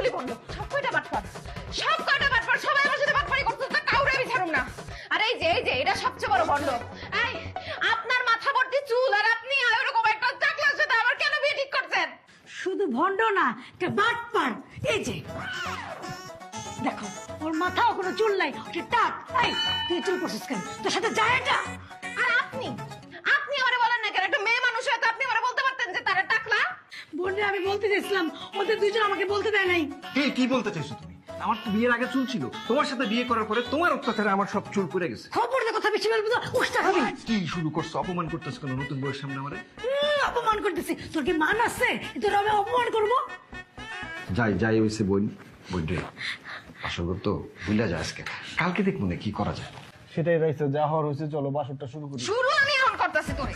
সবগুলি বন্ধ, সব কয়টা বাটপার, সব কয়টা বাটপার, সবাই আমার সাথে বাটপারি করতে, তা কাউরে আমি ছাড়ুম না। আর এই যে এটা সবচেয়ে বড় বন্ধ। এই আপনার মাথা ভর্তি চুল, আর আপনি এরকম একটা টাকলার সাথে আমার কেন বিয়ে ঠিক করছেন? শুধু ভণ্ড না, একটা বাটপার। এই যে দেখো, ওর মাথাও কোনো চুল নাই, ওটা টাক। এই তুই চুল করছিস কেন? তোর সাথে যায় এটা? আর আপনি আপনি আমারে বলেন না কেন? একটা মেয়ে মানুষ হয়তো আপনি আমারে বলতে পারতেন যে তারা টাকলা। বোনরে আমি বলতে চাইছিলাম, ওদের দুইজন আমাকে বলতে দেয় নাই। কি বলতে চাইছো তুমি? আমার তো বিয়ের আগে চুল ছিল, তোমার সাথে বিয়ে করার পরে তোমার অত্যাচারে আমার সব চুল পড়ে গেছে। খবরের কথা বেশি বলবি তো উষ্টা খাবি। কি শুরু করছো? অপমান করতেছো কেন নতুন বউয়ের সামনে আমারে? অপমান করতেছি? তোর কি মান আছে তোর আমি অপমান করবো? যাই হয়েছে বোন রে, আসল তো ভুলে যায় আজকে, কালকে দেখবো না কি করা যায়। সেটাই রাইছে, যা হওয়ার হয়েছে, চলো বাসরটা শুরু করি। শুরু আমি এখন করতেছি তোরে।